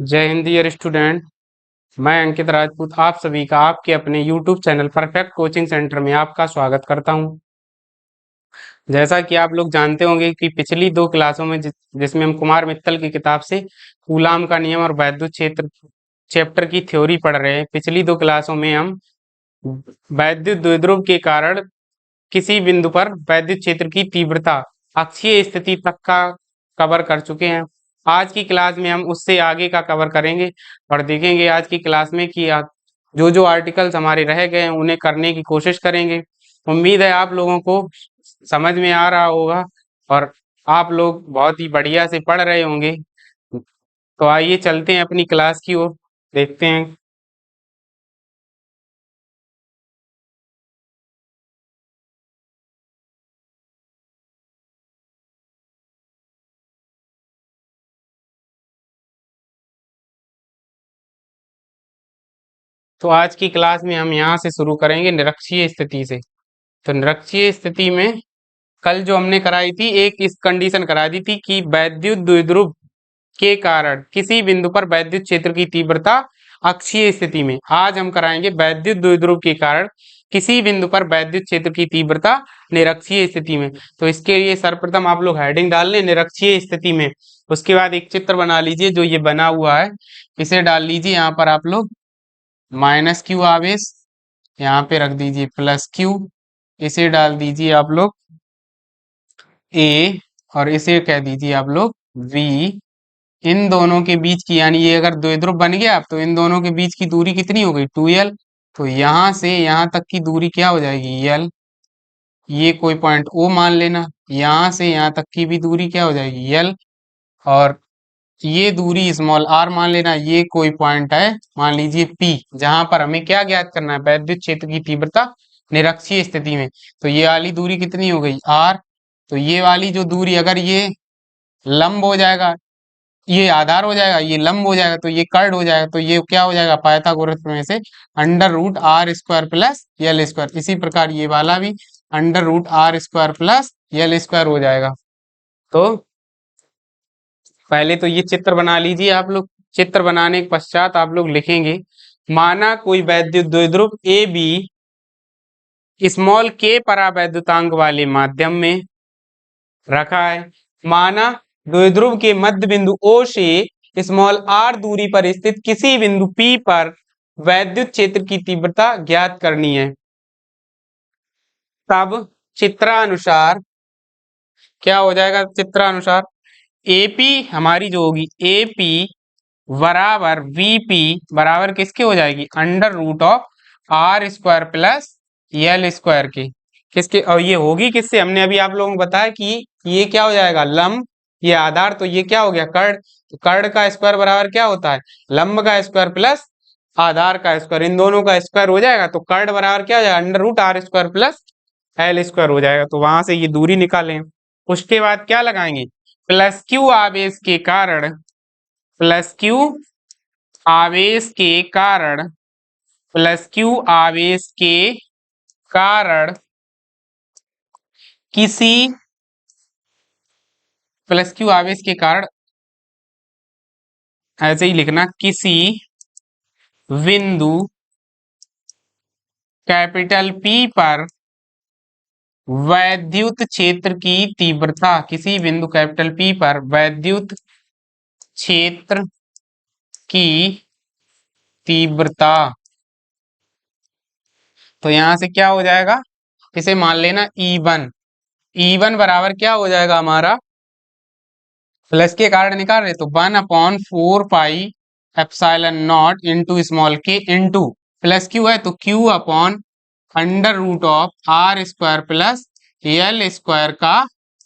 जय Hind dear student. मैं अंकित राजपूत आप सभी का आपके अपने YouTube channel perfect coaching centre में आपका स्वागत करता हूं। जैसा कि आप लोग जानते होंगे कि पिछली दो क्लासों में जिसमें हम कुमार मित्तल की किताब से कूलाम का नियम और वैद्युत क्षेत्र चैप्टर की थ्योरी पढ़ रहे हैं। पिछली दो क्लासों में हम वैद्युत द्विध्रुव के कारण किसी बिंदु पर वैद्युत क्षेत्र की तीव्रता अक्षीय स्थिति तक का कवर कर चुके हैं। आज की क्लास में हम उससे आगे का कवर करेंगे और देखेंगे आज की क्लास में कि जो जो आर्टिकल्स हमारे रह गए हैं उन्हें करने की कोशिश करेंगे। उम्मीद है आप लोगों को समझ में आ रहा होगा और आप लोग बहुत ही बढ़िया से पढ़ रहे होंगे। तो आइए चलते हैं अपनी क्लास की ओर, देखते हैं। तो आज की क्लास में हम यहाँ से शुरू करेंगे निरक्षीय स्थिति से। तो निरक्षीय स्थिति में कल जो हमने कराई थी एक इस कंडीशन करा दी थी कि वैद्युत द्विध्रुव के कारण किसी बिंदु पर वैद्युत क्षेत्र की तीव्रता अक्षीय स्थिति में। आज हम कराएंगे वैद्युत द्विध्रुव के कारण किसी बिंदु पर वैद्युत क्षेत्र की तीव्रता निरक्षीय स्थिति में। तो इसके लिए सर्वप्रथम आप लोग हेडिंग डाल लें निरक्षीय स्थिति में। उसके बाद एक चित्र बना लीजिए जो ये बना हुआ है, इसे डाल लीजिए यहाँ पर आप लोग माइनस क्यू आवेश, यहाँ पे रख दीजिए प्लस क्यू, इसे डाल दीजिए आप लोग ए और इसे कह दीजिए आप लोग वी। इन दोनों के बीच की यानी ये अगर द्विध्रुव बन गया तो इन दोनों के बीच की दूरी कितनी हो गई 2l। तो यहाँ से यहाँ तक की दूरी क्या हो जाएगी l। ये कोई पॉइंट ओ मान लेना, यहाँ से यहाँ तक की भी दूरी क्या हो जाएगी l। और ये दूरी स्मॉल r मान लेना, ये कोई पॉइंट है मान लीजिए P, जहां पर हमें क्या ज्ञात करना है वैद्युत क्षेत्र की तीव्रता निरक्षीय स्थिति में। तो ये वाली दूरी कितनी हो गई r। तो ये वाली जो दूरी अगर ये लंब हो जाएगा, ये आधार हो जाएगा, ये लंब हो जाएगा, तो ये कर्ड हो जाएगा, तो ये क्या हो जाएगा पाइथागोरस प्रमेय से under root R square plus यल स्क्वायर। इसी प्रकार ये वाला भी under root R square plus यल स्क्वायर हो जाएगा। तो पहले तो ये चित्र बना लीजिए आप लोग। चित्र बनाने के पश्चात आप लोग लिखेंगे माना कोई वैद्युत द्विध्रुव ए बी स्मॉल के परावैद्युतांक वाले माध्यम में रखा है। माना द्विध्रुव के मध्य बिंदु O से स्मॉल r दूरी पर स्थित किसी बिंदु P पर वैद्युत क्षेत्र की तीव्रता ज्ञात करनी है। तब चित्रानुसार क्या हो जाएगा, चित्रानुसार AP हमारी जो होगी AP बराबर VP बराबर किसके हो जाएगी under root of are square plus L square के। किसके, और ये होगी किससे, हमने अभी आप लोगों को बताया कि ये क्या हो जाएगा लंब, ये आधार, तो ये क्या हो गया कर्ड। तो कर्ड का स्क्वायर बराबर क्या होता है लंब का स्क्वायर प्लस आधार का स्क्वायर, इन दोनों का स्क्वायर हो जाएगा। तो कर्ड बराबर क्या हो जाएगा under root R square plus L square हो जाएगा। तो वहां से ये दूरी निकालें। उसके बाद क्या लगाएंगे प्लस क्यू आवेश के कारण, प्लस क्यू आवेश के कारण, प्लस क्यू आवेश के कारण किसी, प्लस क्यू आवेश के कारण ऐसे ही लिखना किसी बिंदु कैपिटल P पर वैद्युत क्षेत्र की तीव्रता, किसी बिंदु कैपिटल P पर वैद्युत क्षेत्र की तीव्रता। तो यहां से क्या हो जाएगा, इसे मान लेना E1। E1 बराबर क्या हो जाएगा हमारा, प्लस के कारण निकाल रहे तो 1/4 pi epsilon not into small के इंटू प्लस क्यू है तो Q upon under root of are square plus L square का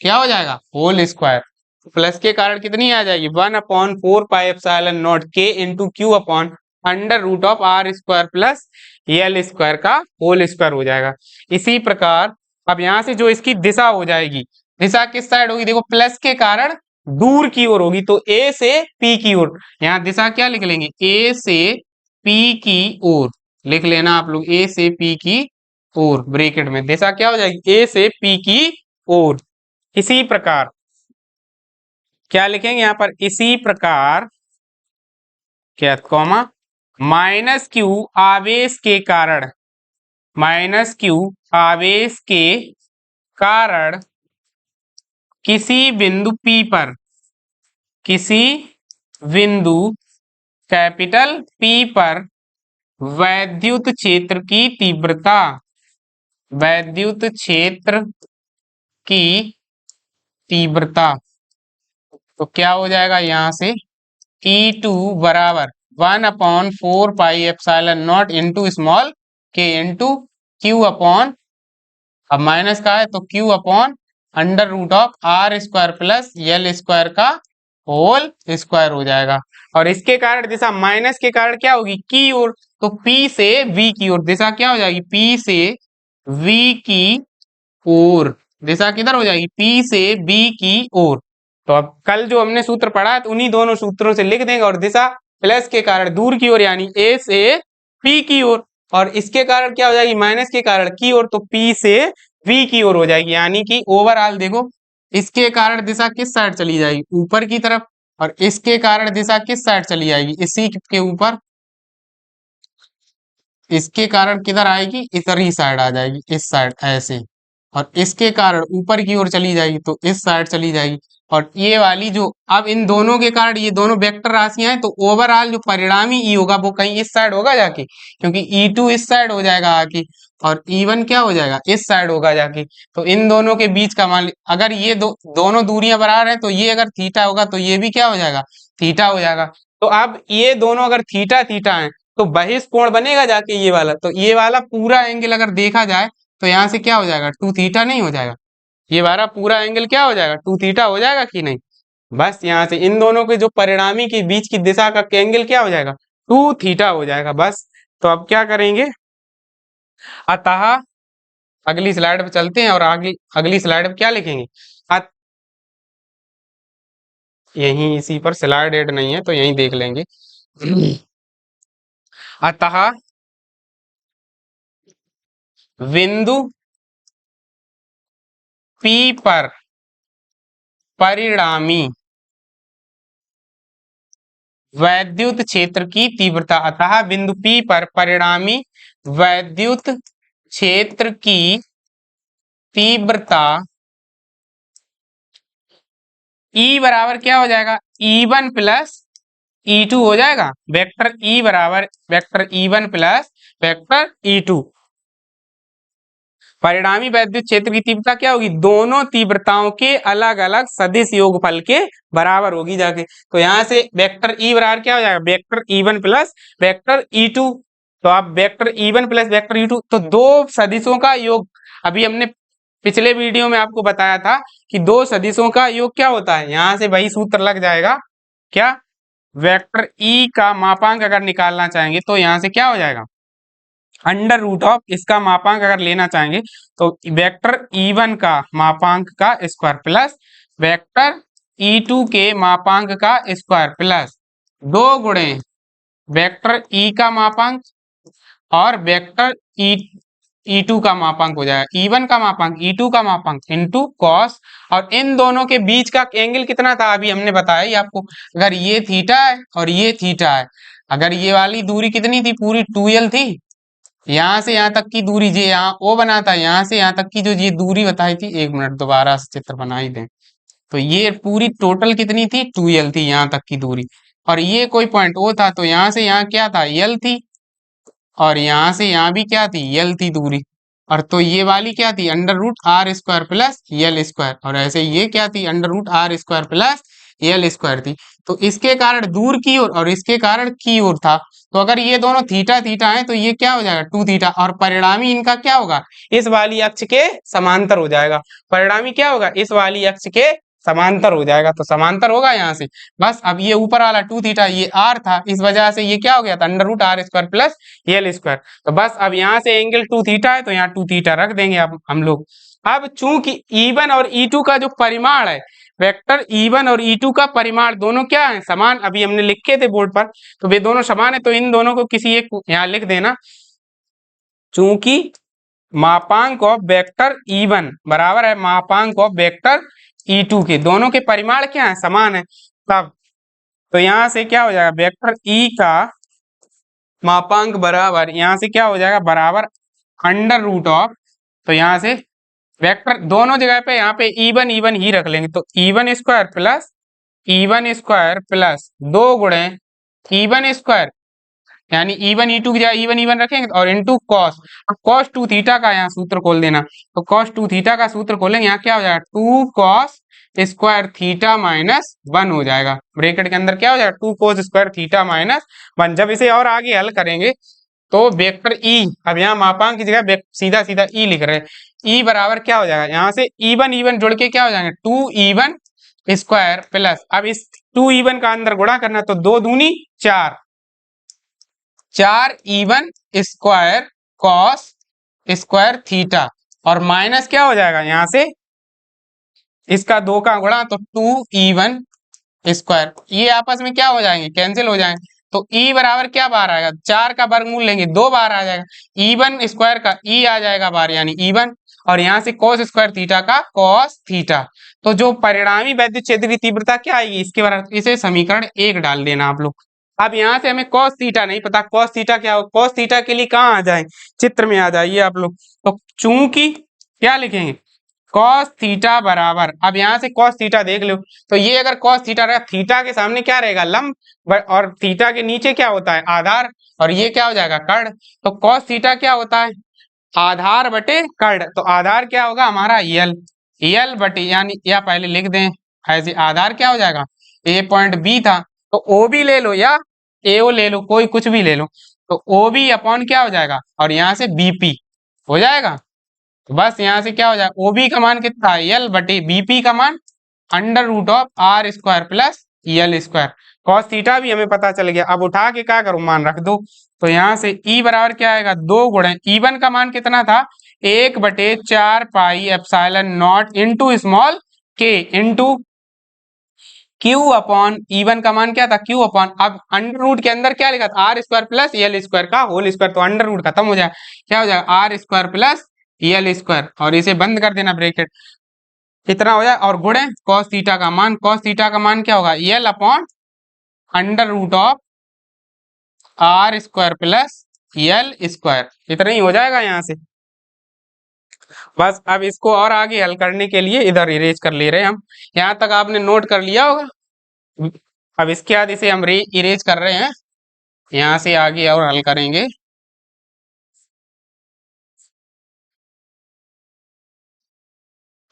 क्या हो जाएगा होल स्क्वायर। प्लस के कारण कितनी आ जाएगी 1/4 पाई एप्सिलॉन नॉट के into Q upon under root of are square plus L square का होल स्क्वायर हो जाएगा। इसी प्रकार अब यहां से जो इसकी दिशा हो जाएगी, दिशा किस साइड होगी, देखो प्लस के कारण दूर की ओर होगी, तो ए से पी की ओर। यहाँ दिशा क्या लिख लेंगे ए से पी की ओर, लिख लेना आप लोग ए से पी की ओर, ब्रैकेट में दिशा क्या हो जाएगी ए से पी की ओर। इसी प्रकार क्या लिखेंगे यहाँ पर, इसी प्रकार क्या कॉमा माइनस क्यू आवेश के कारण, माइनस क्यू आवेश के कारण किसी बिंदु P पर, किसी बिंदु कैपिटल P पर वैद्युत क्षेत्र की तीव्रता, वैद्युत क्षेत्र की तीव्रता, तो क्या हो जाएगा यहां से E2 बराबर 1/4 pi epsilon not into small के इंटू क्यू अपॉन, अब माइनस का है तो Q upon under root of are square plus L square का होल स्क्वायर हो जाएगा। और इसके कारण दिशा माइनस के कारण क्या होगी की ओर, तो P से V की ओर दिशा क्या हो जाएगी P से V की ओर, दिशा किधर हो जाएगी P से B की ओर। तो अब कल जो हमने सूत्र पढ़ा तो उन्हीं दोनों सूत्रों से लिख देंगे, और दिशा प्लस के कारण दूर की ओर यानी A से P की ओर, और इसके कारण क्या हो जाएगी माइनस के कारण की ओर, तो P से V की ओर हो जाएगी। यानी कि ओवरऑल देखो इसके कारण दिशा किस साइड चली जाएगी ऊपर की तरफ, और इसके कारण दिशा किस साइड चली जाएगी इसी के ऊपर, इसके कारण किधर आएगी इधर ही साइड आ जाएगी इस साइड ऐसे, और इसके कारण ऊपर की ओर चली जाएगी तो इस साइड चली जाएगी। और ये वाली जो अब इन दोनों के कारण ये दोनों वेक्टर राशियां हैं, तो ओवरऑल जो परिणामी ई होगा वो कहीं इस साइड होगा जाके, क्योंकि E2 इस साइड हो जाएगा आके, और E1 क्या हो जाएगा इस साइड होगा जाके। तो इन दोनों के बीच का मान अगर ये दोनों दूरियां बराबर है तो ये अगर थीटा होगा तो ये भी क्या हो जाएगा थीटा हो जाएगा। तो अब ये दोनों अगर थीटा थीटा है तो बहिष कोण बनेगा जाके ये वाला, तो ये वाला पूरा एंगल अगर देखा जाए तो यहाँ से क्या हो जाएगा 2 थीटा नहीं हो जाएगा, ये वाला पूरा एंगल क्या हो जाएगा 2 थीटा हो जाएगा कि नहीं। बस यहाँ से इन दोनों के जो परिणामी के बीच की दिशा का एंगल क्या हो जाएगा 2 थीटा हो जाएगा बस। तो अब क्या करेंगे, अतः अगली स्लाइड पे चलते हैं और आगे अगली स्लाइड पे क्या लिखेंगे, यहीं इसी पर स्लाइड एड नहीं है तो यहीं देख लेंगे। अतः बिंदु P पर परिणामी वैद्युत क्षेत्र की तीव्रता, अतः बिंदु P पर परिणामी वैद्युत क्षेत्र की तीव्रता E बराबर क्या हो जाएगा E1 प्लस E2 हो जाएगा, वेक्टर E बराबर vector E1 plus vector E2। परिणामी वैद्युत क्षेत्र की तीव्रता क्या होगी दोनों तीव्रताओं के अलग अलग सदिश योगफल के बराबर होगी जाके। तो यहाँ से वेक्टर E बराबर क्या हो जाएगा vector E1 plus vector E2। तो आप vector E1 plus vector E2 तो दो सदिशों का योग, अभी हमने पिछले वीडियो में आपको बताया था कि दो सदिशों का योग क्या होता है, यहाँ से वही सूत्र लग जाएगा क्या, वेक्टर E का मापांक अगर निकालना चाहेंगे तो यहाँ से क्या हो जाएगा अंडर रूट ऑफ इसका मापांक अगर लेना चाहेंगे तो वेक्टर E1 का मापांक का स्क्वायर प्लस वेक्टर E2 के मापांक का स्क्वायर प्लस 2 गुणे वेक्टर E का मापांक और वेक्टर E2 का मापांक हो जाएगा, E1 का मापांक E2 का मापांक इंटू कॉस, और इन दोनों के बीच का एंगल कितना था अभी हमने बताया ही आपको, अगर ये थीटा है और ये थीटा है, अगर ये वाली दूरी कितनी थी पूरी 2l थी, यहाँ से यहाँ तक की दूरी जो यहाँ O बना था, यहाँ से यहाँ तक की जो ये दूरी बताई थी, एक मिनट दोबारा से चित्र बना ही दें, तो ये पूरी टोटल कितनी थी 2l थी यहाँ तक की दूरी, और ये कोई पॉइंट O था तो यहाँ से यहाँ क्या था l थी, और यहाँ से यहाँ भी क्या थी l थी दूरी, और तो ये वाली क्या थी under root R square plus L square, और ऐसे ये क्या थी under root R square plus L square थी। तो इसके कारण दूर की ओर और इसके कारण की ओर था, तो अगर ये दोनों थीटा थीटा है तो ये क्या हो जाएगा 2 थीटा, और परिणामी इनका क्या होगा इस वाली अक्ष के समांतर हो जाएगा, परिणामी क्या होगा इस वाली अक्ष के समांतर हो जाएगा, तो समांतर होगा यहाँ से। बस अब ये ऊपर वाला 2 थीटा ये r था, इस वजह से ये क्या हो गया था under root R square plus L square. तो बस अब यहाँ से एंगल 2 थीटा है तो यहाँ 2 थीटा रख देंगे अब हम लोग। अब चूंकि E1 और E2 का जो परिमाण है, वेक्टर E1 और E2 का परिमाण दोनों क्या है समान, अभी हमने लिखे थे बोर्ड पर, तो वे दोनों समान है, तो इन दोनों को किसी एक यहाँ लिख देना, चूंकि मापांक ऑफ वेक्टर E1 बराबर है मापांक ऑफ वेक्टर E2 के, दोनों के परिमाण क्या है समान है, तब तो यहाँ से क्या हो जाएगा, वेक्टर ई का मापांक बराबर, यहाँ से क्या हो जाएगा, बराबर अंडर रूट ऑफ, तो यहाँ से वेक्टर दोनों जगह पे यहाँ पे इवन ही रख लेंगे, तो even square plus 2 even square, यानी इवन ई टू की जगह इवन रखेंगे और इनटू कॉस, कॉस 2 थीटा का यहाँ सूत्र खोल देना, तो कॉस 2 थीटा का सूत्र खोलेंगे, यहाँ क्या हो जाएगा 2 कॉस स्क्वायर थीटा माइनस 1 हो जाएगा, ब्रैकेट के अंदर क्या हो जाएगा 2 कॉस स्क्वायर थीटा माइनस 1। जब इसे और आगे हल करेंगे तो वेक्टर ई, अब यहाँ मापांक की जगह सीधा सीधा ई लिख रहे हैं, ई बराबर क्या हो जाएगा, यहाँ से इवन जुड़ के क्या हो जाएंगे 2 इवन स्क्वायर प्लस, अब इस 2 इवन का अंदर गुणा करना, तो 2 दूनी 4 even square cos square theta, और माइनस क्या हो जाएगा यहाँ से इसका 2 का गुणा, तो 2 इवन स्क्वायर, ये आपस में क्या हो जाएंगे, कैंसिल हो जाएंगे, तो ई बराबर क्या बाहर आएगा, 4 का वर्गमूल लेंगे 2 बार आ जाएगा, इवन स्क्वायर का ई आ जाएगा बाहर यानी इवन, और यहाँ से कॉस स्क्वायर थीटा का कॉस थीटा, तो जो परिणामी वैद्युत क्षेत्र की तीव्रता क्या आएगी, इसके बराबर, इसे समीकरण 1 डाल देना आप लोग। अब यहाँ से हमें कॉस थीटा नहीं पता, कॉस थीटा क्या हो, कॉस थीटा के लिए कहाँ आ जाए, चित्र में आ जाइए आप लोग, तो चूंकि क्या लिखेंगे कॉस थीटा बराबर, अब यहाँ से कॉस थीटा देख लो, तो ये अगर कॉस थीटा रहेगा, थीटा के सामने क्या रहेगा लंब, और थीटा के नीचे क्या होता है आधार, और ये क्या हो जाएगा कर्ण, तो कॉस थीटा क्या होता है आधार बटे कर्ण, तो आधार क्या होगा हमारा यल बटे, यानी या पहले लिख दें ऐसे, आधार क्या हो जाएगा ए पॉइंट बी था, तो ओ बी ले लो या एओ ले लो, कोई कुछ भी ले लो, तो ओ बी अपॉन क्या हो जाएगा, और यहाँ से बीपी हो जाएगा, तो बस यहाँ से क्या हो जाएगा ओबी का मान कितना है यल बटे बीपी का मान under root of are square plus L square, cos theta भी हमें पता चल गया। अब उठा के क्या करूं मान रख दो, तो यहाँ से ई बराबर क्या आएगा 2 गुणे इवन का मान कितना था 1/4 pi epsilon not into small के इंटू क्यू अपॉन इवन का मान क्या था क्यू अपॉन, अब अंडर रूट के अंदर क्या लिखा था आर स्क्वायर प्लस यल स्क्वायर का होल स्क्वायर, तो अंडर रूट खत्म हो जाए, क्या हो जाएगा आर स्क्वायर प्लस यल स्क्वायर, और इसे बंद कर देना ब्रैकेट, कितना हो जाए और गुणे कॉस थीटा का मान क्या होगा l upon under root of are square plus L square, इतना ही हो जाएगा यहाँ से। बस अब इसको और आगे हल करने के लिए इधर इरेज कर ले रहे हैं हम, यहाँ तक आपने नोट कर लिया होगा। अब इसके बाद इसे हम इरेज कर रहे हैं, यहाँ से आगे और हल करेंगे।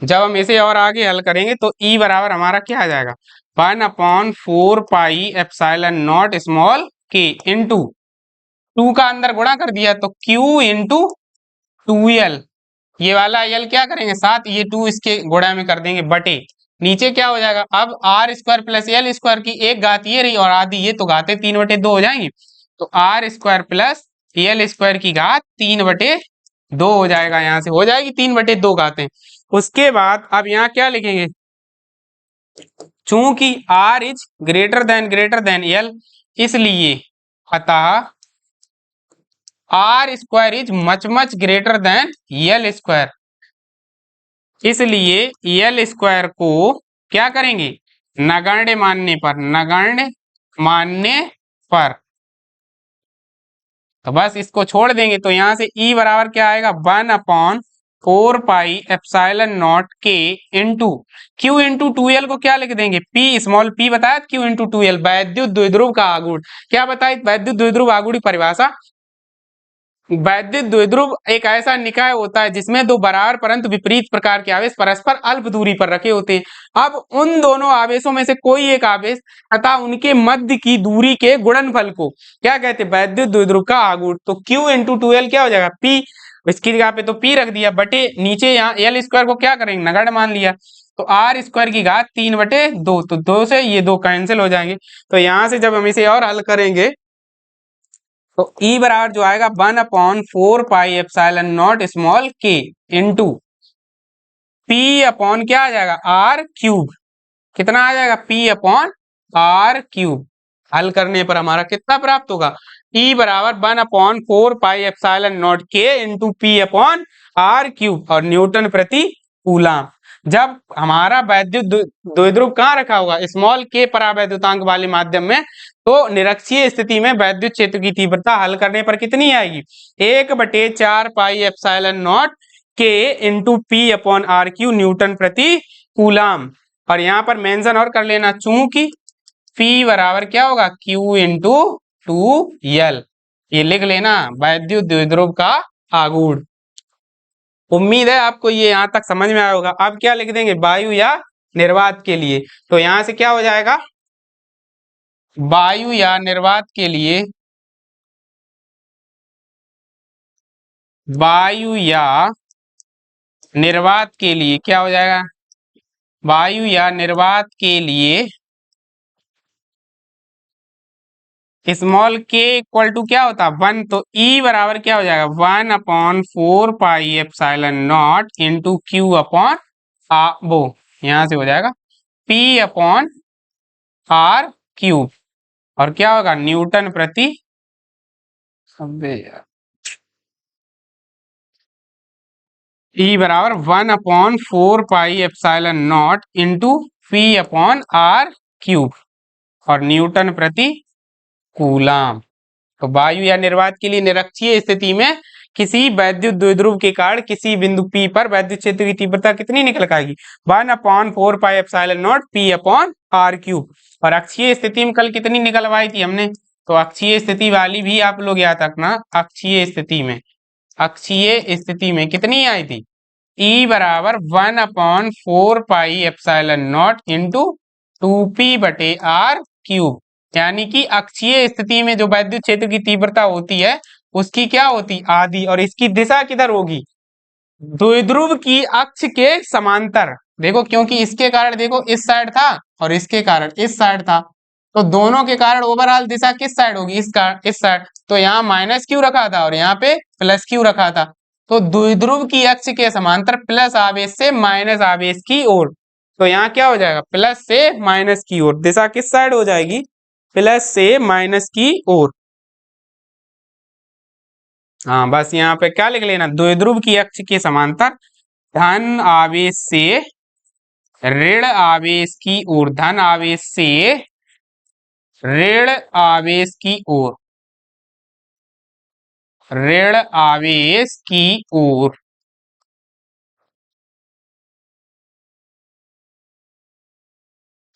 जब हम इसे और आगे हल करेंगे तो ई बराबर हमारा क्या आ जाएगा 1/4 पाई एप्सिलॉन नॉट स्मॉल के इंटू 2 का अंदर गुणा कर दिया तो Q इंटू 2L, ये वाला L क्या करेंगे साथ, ये 2 इसके गुणा में कर देंगे बटे, नीचे क्या हो जाएगा अब आर स्क्वायर प्लस यल स्क्वायर की एक घात ये रही और आधी ये, तो घाते 3/2 हो जाएंगे, तो आर स्क्वायर प्लस यल स्क्वायर की घात 3/2 हो जाएगा, यहाँ से हो जाएगी 3/2 घातें। उसके बाद अब यहाँ क्या लिखेंगे, चूंकि R is greater than L, इसलिए अतः R square is much greater than L square, इसलिए L स्क्वायर को क्या करेंगे नगण्य मानने पर, तो बस इसको छोड़ देंगे, तो यहाँ से E बराबर क्या आएगा 1/4 पाई एप्सिलॉन नॉट के इंटू Q इंटू 2L को क्या लिख देंगे P स्मॉल p बताया Q इंटू 2L वैद्युत द्विध्रुव का आघूर्ण, क्या बताया वैद्युत द्विध्रुव आघूर्ण की परिभाषा, वैद्युत द्विध्रुव एक ऐसा निकाय होता है जिसमें दो बराबर परंतु विपरीत प्रकार के आवेश परस्पर अल्प दूरी पर रखे होते हैं। अब उन दोनों आवेशों में से कोई एक आवेश तथा उनके मध्य की दूरी के गुणनफल को क्या कहते हैं वैद्युत द्विध्रुव का आघूर्ण, तो Q इंटू 2L क्या हो जाएगा P, इसकी जगह पे तो P रख दिया बटे नीचे यहाँ L स्क्वायर को क्या करेंगे नगण्य मान लिया, तो आर स्क्वायर की घात 3/2, तो 2 से ये 2 कैंसिल हो जाएंगे, तो यहाँ से जब हम इसे और हल करेंगे तो E बराबर जो आएगा 1/4 पाई एप्सिलॉन नॉट स्मॉल के इंटू P अपॉन क्या आ जाएगा R क्यूब, कितना आ जाएगा P अपॉन R क्यूब, हल करने पर हमारा कितना प्राप्त होगा E बराबर 1/4 पाई एप्सिलॉन नॉट के into P upon R cube और न्यूटन प्रति कूलम। जब हमारा वैद्युत द्विध्रुव कहाँ रखा होगा, स्मॉल के परावैद्युतांक वाले माध्यम में, तो निरक्षीय स्थिति में वैद्युत क्षेत्र की तीव्रता हल करने पर कितनी आएगी, 1/4 पाई एप्सिलॉन नॉट के into P upon R Q newton प्रति कूलाम। और यहाँ पर मेंशन और कर लेना, चूंकि P बराबर क्या होगा, Q इंटू 2L, ये लिख लेना वैद्युत द्विध्रुव का आघूर्ण। उम्मीद है आपको ये यहां तक समझ में आया होगा। अब क्या लिख देंगे, वायु या निर्वात के लिए, तो यहां से क्या हो जाएगा, वायु या निर्वात के लिए, वायु या निर्वात के लिए क्या हो जाएगा, वायु या निर्वात के लिए स्मॉल के इक्वल टू क्या होता है 1, तो E बराबर क्या हो जाएगा 1/4 pi epsilon not into Q upon वो यहां से हो जाएगा P अपॉन आर क्यूब, और क्या होगा न्यूटन प्रति, अबे यार, E बराबर 1/4 pi epsilon not into P upon R cube और न्यूटन प्रति कूलाम। तो वायु या निर्वात के लिए निरक्षीय स्थिति में किसी वैद्युत द्विध्रुव के कारण किसी बिंदु P पर वैद्युत क्षेत्र की तीव्रता कितनी निकल आएगी, 1/4 pi epsilon not P upon R cube. और अक्षीय स्थिति में कल कितनी निकलवाई थी हमने, तो अक्षीय स्थिति वाली भी आप लोग याद रखना, अक्षीय स्थिति में, अक्षीय स्थिति में कितनी आई थी, E बराबर 1/4 pi epsilon not into 2P/r cube, यानी कि अक्षीय स्थिति में जो वैद्युत क्षेत्र की तीव्रता होती है उसकी क्या होती आधी, और इसकी दिशा किधर होगी, द्विध्रुव की अक्ष के समांतर। देखो क्योंकि इसके कारण देखो इस साइड था और इसके कारण इस साइड था, तो दोनों के कारण ओवरऑल दिशा किस साइड होगी, इस साइड। तो यहाँ माइनस क्यू रखा था और यहाँ पे प्लस क्यू रखा था, तो द्विध्रुव की अक्ष के समांतर प्लस आवेश से माइनस आवेश की ओर, तो यहाँ क्या हो जाएगा प्लस से माइनस की ओर, दिशा किस साइड हो जाएगी, प्लस से माइनस की ओर। हाँ बस यहाँ पे क्या लिख लेना, द्विध्रुव की अक्ष के समांतर धन आवेश से ऋण आवेश की ओर, धन आवेश से ऋण आवेश की ओर, ऋण आवेश की ओर।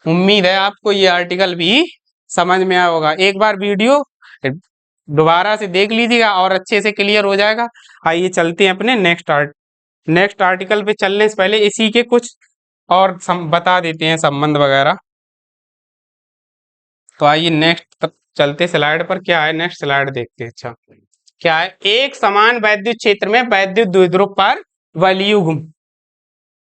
उम्मीद है आपको ये आर्टिकल भी समझ में आया होगा। एक बार वीडियो दोबारा से देख लीजिएगा और अच्छे से क्लियर हो जाएगा। आइए चलते हैं अपने नेक्स्ट आर्टिकल पे। चलने से पहले इसी के कुछ और बता देते हैं संबंध वगैरह। तो आइए नेक्स्ट तक चलते, स्लाइड पर क्या है, नेक्स्ट स्लाइड देखते हैं। अच्छा क्या है, एक समान वैद्युत क्षेत्र में वैद्युत द्विध्रुव पर बलयुग्म,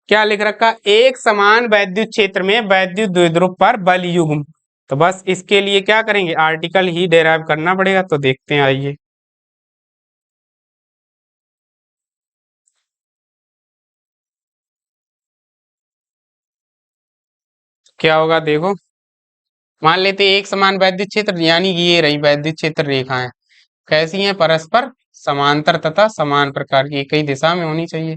क्या लिख रखा, एक समान वैद्युत क्षेत्र में वैद्युत द्विध्रुव पर बलयुग्म। तो बस इसके लिए क्या करेंगे, आर्टिकल ही डेराइव करना पड़ेगा। तो देखते हैं आइए। क्या होगा देखो, मान लेते एक समान वैद्युत क्षेत्र, यानी कि ये रही वैद्युत क्षेत्र रेखाएं, कैसी हैं, परस्पर समांतर तथा समान प्रकार की, एक ही दिशा में होनी चाहिए।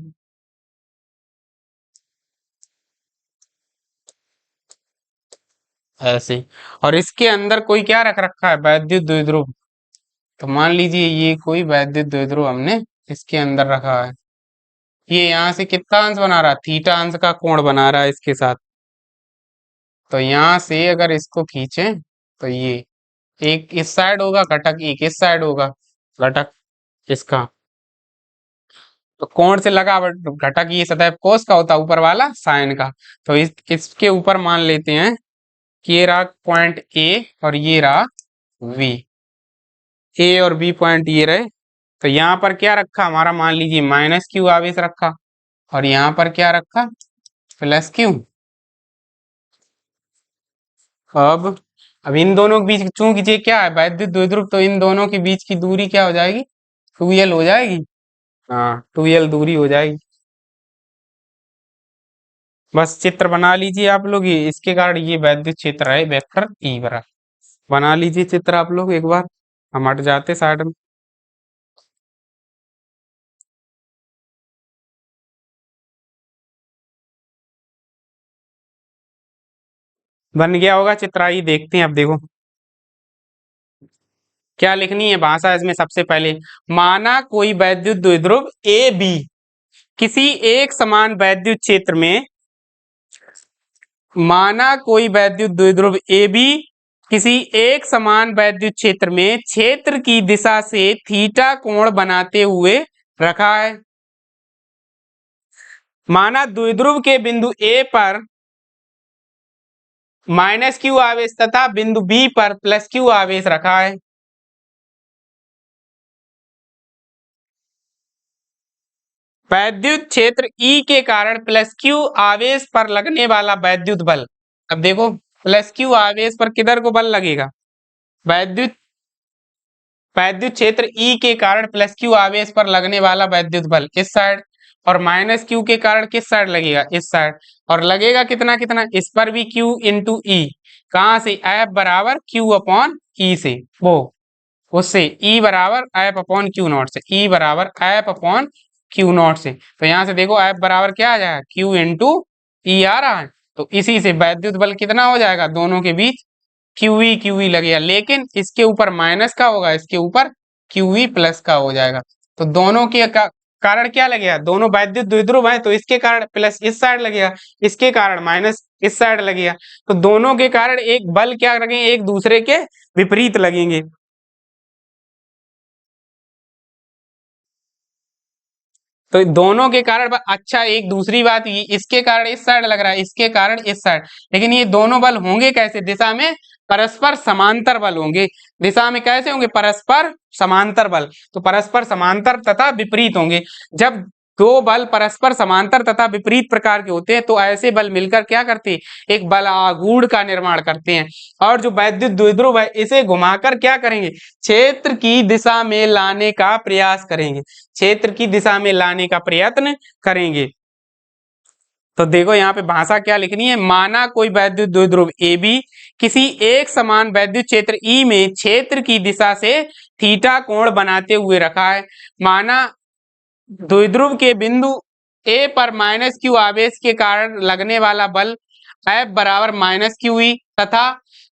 ऐसे, और इसके अंदर कोई क्या रख रखा है, वैद्युत द्विध्रुव। तो मान लीजिए ये कोई वैद्युत द्विध्रुव हमने इसके अंदर रखा है, ये यहाँ से कितना अंश बना रहा है, थीटा अंश का कोण बना रहा है इसके साथ। तो यहाँ से अगर इसको खींचे तो ये एक इस साइड होगा घटक, एक इस साइड होगा घटक इसका, तो कोण से लगा घटक ये सदैव कोस का होता है, ऊपर वाला साइन का। तो इसके ऊपर मान लेते हैं कि ये रहा पॉइंट ए और ये रहा बी, ए और बी पॉइंट ये रहे। तो यहाँ पर क्या रखा हमारा, मान लीजिए माइनस क्यू आवेश रखा, और यहाँ पर क्या रखा, प्लस क्यू। अब इन दोनों के बीच, चूंकि ये क्या है वैद्युत द्विध्रुव, तो इन दोनों के बीच की दूरी क्या हो जाएगी, 2l हो जाएगी। हाँ 2l दूरी हो जाएगी। बस चित्र बना लीजिए आप लोग, ये इसके कारण ये वैद्युत क्षेत्र है वेक्टर ई बराबर, बना लीजिए चित्र आप लोग एक बार, हम हट जाते साइड में। बन गया होगा चित्राई, देखते हैं अब देखो क्या लिखनी है भाषा इसमें। सबसे पहले माना कोई वैद्युत द्विध्रुव ए बी किसी एक समान वैद्युत क्षेत्र में, माना कोई वैद्युत द्विध्रुव ए बी किसी एक समान वैद्युत क्षेत्र में क्षेत्र की दिशा से थीटा कोण बनाते हुए रखा है। माना द्विध्रुव के बिंदु ए पर माइनस क्यू आवेश तथा बिंदु बी पर प्लस क्यू आवेश रखा है। वैद्युत क्षेत्र ई के कारण प्लस क्यू आवेश पर लगने वाला वैद्युत बल, अब देखो प्लस क्यू आवेश पर किधर को बल लगेगा, वैद्युत वैद्युत क्षेत्र ई के कारण प्लस क्यू आवेश पर लगने वाला वैद्युत बल इस साइड, और माइनस क्यू के कारण किस साइड लगेगा, इस साइड। और लगेगा कितना कितना, इस पर भी क्यू इंटू ई, कहां से, एफ बराबर क्यू अपॉन ई से, वो उससे ई बराबर एफ अपॉन क्यू नॉट से, ई बराबर एफ अपॉन क्यू नॉट से। तो यहां से देखो एफ बराबर क्या आ जाएगा, क्यू इंटू ई आ रहा है। तो इसी से वैद्युत बल कितना हो जाएगा, दोनों के बीच क्यू ई लगेगा, लेकिन इसके ऊपर माइनस का होगा, इसके ऊपर क्यू ई प्लस का हो जाएगा। तो दोनों के कारण क्या लगेगा, दोनों वैद्युत द्विध्रुव है तो इसके कारण प्लस इस साइड लगेगा, इसके कारण माइनस इस साइड लगेगा। तो दोनों के कारण एक बल क्या लगेंगे, एक दूसरे के विपरीत लगेंगे। तो दोनों के कारण अच्छा, एक दूसरी बात ये, इसके कारण इस साइड लग रहा है, इसके कारण इस साइड, लेकिन ये दोनों बल होंगे कैसे, दिशा में परस्पर समांतर बल होंगे। दिशा में कैसे होंगे, परस्पर समांतर बल। तो परस्पर समांतर तथा विपरीत होंगे। जब दो बल परस्पर समांतर तथा विपरीत प्रकार के होते हैं तो ऐसे बल मिलकर क्या करते हैं, एक बल आघूर्ण का निर्माण करते हैं। और जो वैद्युत द्विध्रुव है इसे घुमाकर क्या करेंगे, क्षेत्र की दिशा में लाने का प्रयास करेंगे, क्षेत्र की दिशा में लाने का प्रयत्न करेंगे। तो देखो यहाँ पे भाषा क्या लिखनी है, माना कोई वैद्युत द्विध्रुव ए बी किसी एक समान वैद्युत क्षेत्र ई में क्षेत्र की दिशा से थीटा कोण बनाते हुए रखा है। माना द्विध्रुव के बिंदु ए पर माइनस क्यू आवेश के कारण लगने वाला बल एफ बराबर माइनस क्यू ई तथा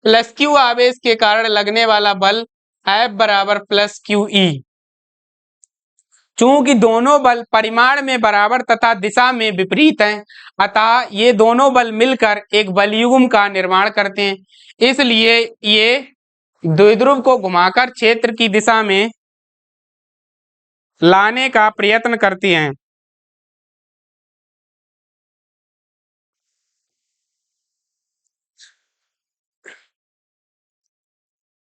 प्लस क्यू आवेश के कारण लगने वाला बल एफ बराबर प्लस क्यू ई। चूंकि दोनों बल परिमाण में बराबर तथा दिशा में विपरीत हैं, अतः ये दोनों बल मिलकर एक बलयुग्म का निर्माण करते हैं। इसलिए ये द्विध्रुव को घुमाकर क्षेत्र की दिशा में लाने का प्रयत्न करती हैं।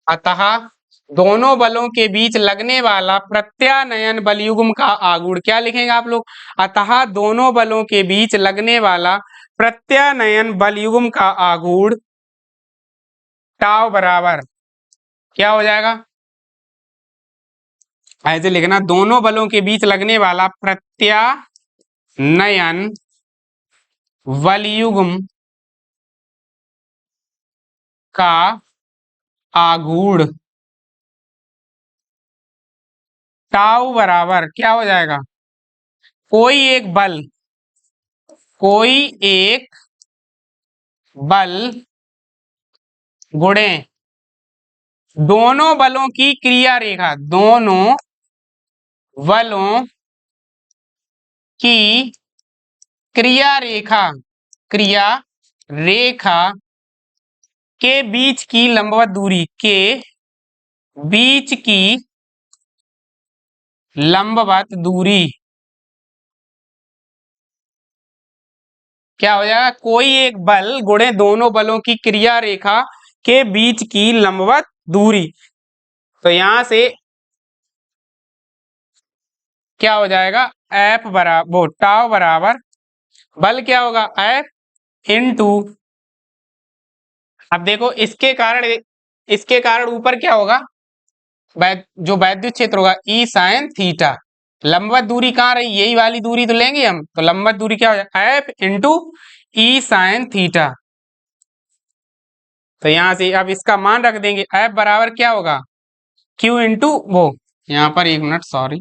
अतः दोनों बलों के बीच लगने वाला प्रत्यानयन बलयुग्म का आघूर्ण, क्या लिखेंगे आप लोग, अतः दोनों बलों के बीच लगने वाला प्रत्यानयन बलयुग्म का आघूर्ण टाव बराबर क्या हो जाएगा, ऐसे लिखना, दोनों बलों के बीच लगने वाला प्रत्यानयन बलयुग्म का आघूर्ण टाउ बराबर क्या हो जाएगा, कोई एक बल, कोई एक बल गुणे दोनों बलों की क्रिया रेखा, दोनों बलों की क्रिया रेखा, क्रिया रेखा के बीच की लंबवत दूरी, के बीच की लंबवत दूरी क्या हो जाएगा, कोई एक बल गुणे दोनों बलों की क्रिया रेखा के बीच की लंबवत दूरी। तो यहां से क्या हो जाएगा, एफ बराबर वो टाव बराबर बल क्या होगा, एफ इंटू, अब देखो इसके कारण ऊपर क्या होगा, जो वैद्युत क्षेत्र होगा ई साइन थीटा। लंबवत दूरी कहाँ रही, यही वाली दूरी तो लेंगे हम, तो लंबवत दूरी क्या हो जाएगा, एफ इंटू ई साइन थीटा। तो यहां से अब इसका मान रख देंगे, एफ बराबर क्या होगा, क्यू इंटू वो, यहाँ पर एक मिनट सॉरी,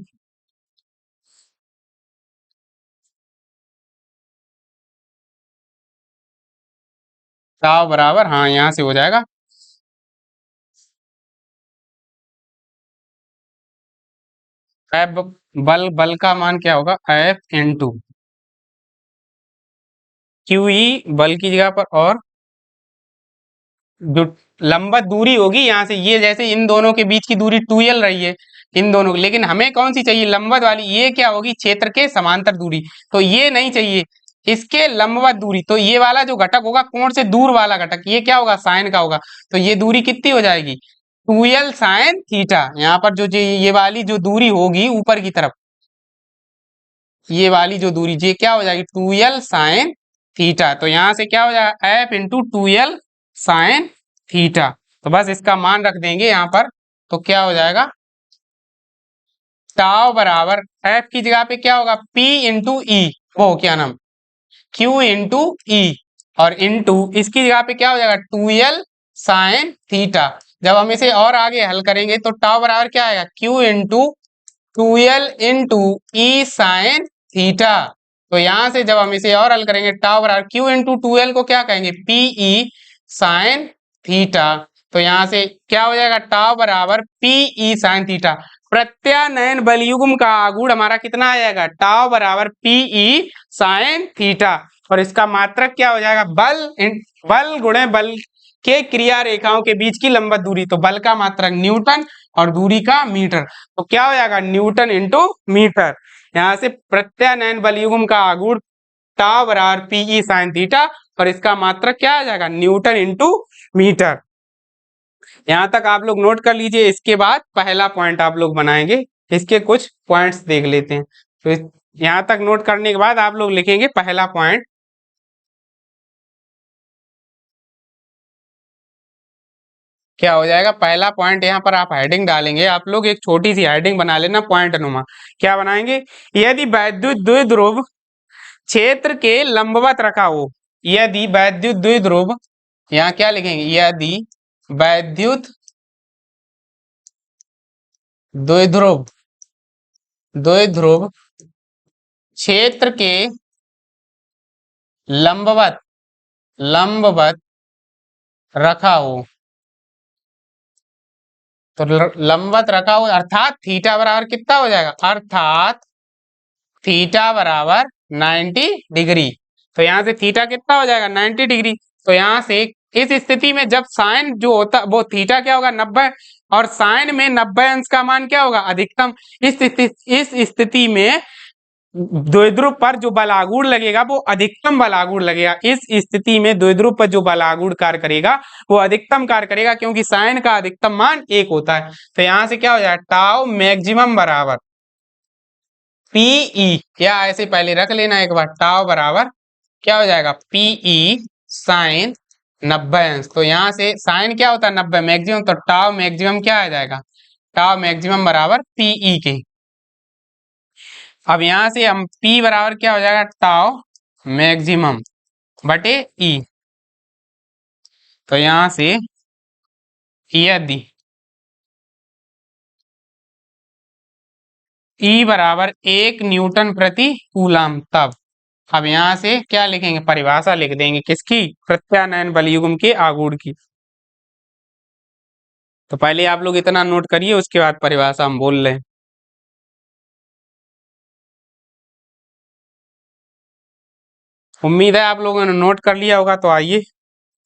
टाव बराबर, हाँ यहाँ से हो जाएगा एफ, बल बल का मान क्या होगा एफ इंटू क्यू ई, बल की जगह पर, और जो लंबत दूरी होगी यहाँ से, ये जैसे इन दोनों के बीच की दूरी 2l रही है इन दोनों की, लेकिन हमें कौन सी चाहिए लंबत वाली, ये क्या होगी क्षेत्र के समांतर दूरी, तो ये नहीं चाहिए, इसके लंबवत दूरी, तो ये वाला जो घटक होगा कोण से दूर वाला घटक, ये क्या होगा साइन का होगा, तो ये दूरी कितनी हो जाएगी 2l साइन थीटा। यहाँ पर जो ये वाली जो दूरी होगी ऊपर की तरफ, ये वाली जो दूरी, ये क्या हो जाएगी 2l साइन थीटा, तो यहाँ से क्या हो जाएगा F into 2l sine theta, तो बस इसका मान रख देंगे यहाँ पर, तो क्या हो जाएगा टाउ बराबर एफ की जगह पे क्या होगा पी इंटू ई, वो क्या नाम क्यू इंटू ई, और इंटू इसकी जगह पे क्या हो जाएगा 2l साइन थीटा। जब हम इसे और आगे हल करेंगे तो टाउ बराबर क्या आएगा क्यू इंटू 2l इंटू ई साइन थीटा, तो यहां से जब हम इसे और हल करेंगे टाउ बराबर क्यू इंटू 2l को क्या कहेंगे पी ई साइन थीटा, तो यहां से क्या हो जाएगा टाउ बराबर पी ई साइन थीटा। प्रत्यानयन बलयुग्म का आगुण हमारा कितना आ जाएगा टाउ बराबर पी ई साइन थीटा, और इसका मात्रक क्या हो जाएगा बल गुणे बल के क्रिया रेखाओं के बीच की लंबत दूरी, तो बल का मात्रक न्यूटन और दूरी का मीटर, तो क्या हो जाएगा न्यूटन इंटू मीटर। यहाँ से प्रत्यानयन बलयुग्म का आगुण टाउ बराबर पीई साइन थीटा, और इसका मात्रक क्या आ जाएगा न्यूटन इंटू मीटर। यहाँ तक आप लोग नोट कर लीजिए, इसके बाद पहला पॉइंट आप लोग बनाएंगे, इसके कुछ पॉइंट्स देख लेते हैं, तो यहाँ तक नोट करने के बाद आप लोग लिखेंगे पहला पॉइंट, क्या हो जाएगा पहला पॉइंट, यहाँ पर आप हेडिंग डालेंगे, आप लोग एक छोटी सी हेडिंग बना लेना पॉइंट नुमा, क्या बनाएंगे यदि वैद्युत द्विध्रुव क्षेत्र के लंबवत रखा हो, यदि वैद्युत द्विध्रुव, यहाँ क्या लिखेंगे यदि वैद्युत द्विध्रुव द्विध्रुव क्षेत्र के लंबवत लंबवत रखा हो, तो लंबवत रखा हो अर्थात थीटा बराबर कितना हो जाएगा, अर्थात थीटा बराबर 90 डिग्री, तो यहाँ से थीटा कितना हो जाएगा 90 डिग्री, तो यहाँ से इस स्थिति में जब साइन जो होता वो थीटा क्या होगा 90, और साइन में 90 अंश का मान क्या होगा अधिकतम, इस स्थिति में द्विध्रुव पर जो बलागुण लगेगा वो अधिकतम बलागुण लगेगा, इस स्थिति में द्विध्रुव पर जो बलागुण कार्य करेगा वो अधिकतम कार्य करेगा, क्योंकि साइन का अधिकतम मान 1 होता है, तो यहाँ से क्या हो जाएगा टाउ मैक्सिमम बराबर पीई, क्या ऐसे पहले रख लेना एक बार, टाउ बराबर क्या हो जाएगा पीई साइन 90 अंश, तो यहाँ से साइन क्या होता है 90 मैक्सिमम, तो टाउ मैक्सिमम क्या आ जाएगा टाउ मैक्सिमम बराबर पीई के। अब यहाँ से हम P बराबर क्या हो जाएगा टाउ मैक्सिमम बटे E, तो यहाँ से यदि E बराबर 1 न्यूटन प्रति कूलम, तब अब यहाँ से क्या लिखेंगे परिभाषा लिख देंगे किसकी प्रत्यानयन बलयुग्म के आगुण की, तो पहले आप लोग इतना नोट करिए उसके बाद परिभाषा हम बोल रहे हैं। उम्मीद है आप लोगों ने नोट कर लिया होगा, तो आइए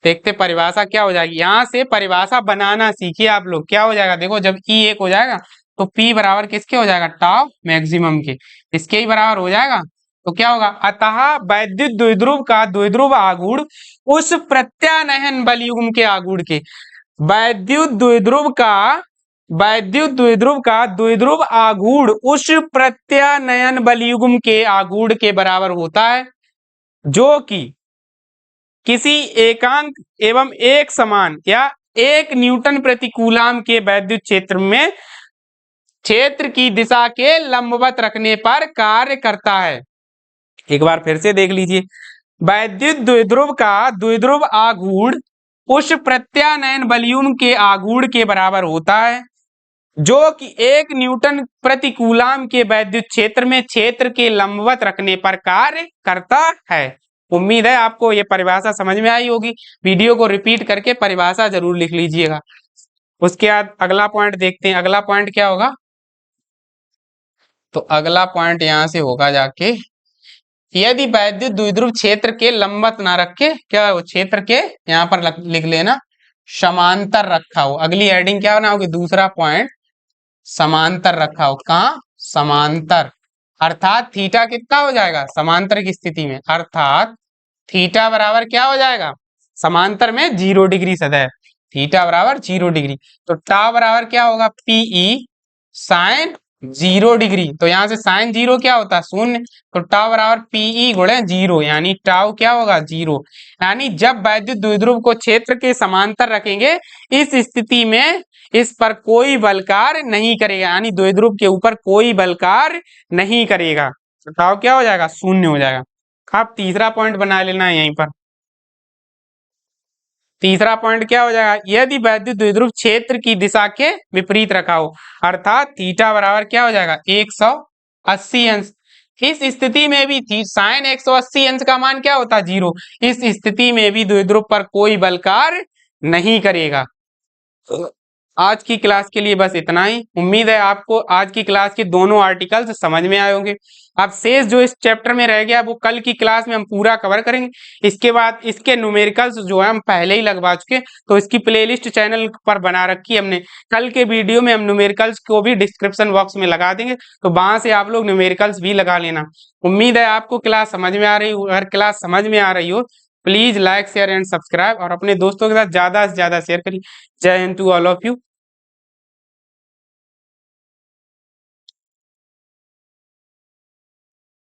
देखते परिभाषा क्या हो जाएगी, यहाँ से परिभाषा बनाना सीखिए आप लोग, क्या हो जाएगा देखो जब ई 1 हो जाएगा तो P बराबर किसके हो जाएगा टाउ मैक्सिमम के, इसके ही बराबर हो जाएगा, तो क्या होगा अतः वैद्युत द्विध्रुव का द्विध्रुव आगुण उस प्रत्यानयन बलयुग्म के आगुण के, वैद्युत द्विध्रुव का द्विध्रुव आगुण उस प्रत्यानयन बलयुग्म के आगुण के बराबर होता है, जो कि किसी एकांक एवं एक समान या 1 न्यूटन प्रति कूलम के वैद्युत क्षेत्र में क्षेत्र की दिशा के लंबवत रखने पर कार्य करता है। एक बार फिर से देख लीजिए, वैद्युत द्विध्रुव का द्विध्रुव आघूर्ण उस प्रत्यानयन बलयुग्म के आघूर्ण के बराबर होता है, जो कि 1 न्यूटन प्रति कूलम के वैद्युत क्षेत्र में क्षेत्र के लंबवत रखने पर कार्य करता है। उम्मीद है आपको ये परिभाषा समझ में आई होगी। वीडियो को रिपीट करके परिभाषा जरूर लिख लीजिएगा। उसके बाद अगला पॉइंट देखते हैं। अगला पॉइंट क्या होगा? तो अगला पॉइंट यहां से होगा जाके, यदि वैद्युत द्विध्रुव क्षेत्र के लंबवत ना रखे, क्या वो क्षेत्र के यहाँ पर लिख लेना समांतर रखा हो। अगली हेडिंग क्या बना होगी? दूसरा पॉइंट समांतर रखा हो। कहाँ? समांतर। अर्थात थीटा कितना हो जाएगा समांतर की स्थिति में? अर्थात थीटा बराबर क्या हो जाएगा समांतर में? 0 डिग्री सदैव। थीटा बराबर 0 डिग्री। तो टाउ बराबर क्या होगा? PE sine 0 degree. तो यहां से साइन 0 क्या होता है? शून्य। तो टाउ बराबर पीई गुणे 0, यानी टाउ क्या होगा? 0। यानी जब वैद्युत द्विध्रुव को क्षेत्र के समांतर रखेंगे, इस स्थिति में इस पर कोई बल कार्य नहीं करेगा, यानी द्विध्रुव के ऊपर कोई बल कार्य नहीं करेगा। तो टाउ क्या हो जाएगा? शून्य हो जाएगा। आप तीसरा पॉइंट बना लेना है यहीं पर। तीसरा पॉइंट क्या हो जाएगा? यदि वैद्युत द्विध्रुव क्षेत्र की दिशा के विपरीत रखा हो, अर्थात थीटा बराबर क्या हो जाएगा? 180 अंश। इस स्थिति में भी थी साइन 180 अंश का मान क्या होता है? 0। इस स्थिति में भी द्विध्रुव पर कोई बल कार्य नहीं करेगा। आज की क्लास के लिए बस इतना ही। उम्मीद है आपको आज की क्लास के दोनों आर्टिकल्स समझ में आए होंगे। अब शेष जो इस चैप्टर में रह गया वो कल की क्लास में हम पूरा कवर करेंगे। इसके बाद इसके न्यूमेरिकल्स जो है हम पहले ही लगवा चुके, तो इसकी प्लेलिस्ट चैनल पर बना रखी हमने। कल के वीडियो में हम न्यूमेरिकल्स को भी डिस्क्रिप्शन बॉक्स में लगा देंगे, तो वहां से आप लोग न्यूमेरिकल्स भी लगा लेना। उम्मीद है आपको क्लास समझ में आ रही हो। अगर क्लास समझ में आ रही हो, please like share and subscribe, और अपने दोस्तों के साथ ज्यादा से ज्यादा शेयर करिए। जय हिंद टू ऑल ऑफ यू।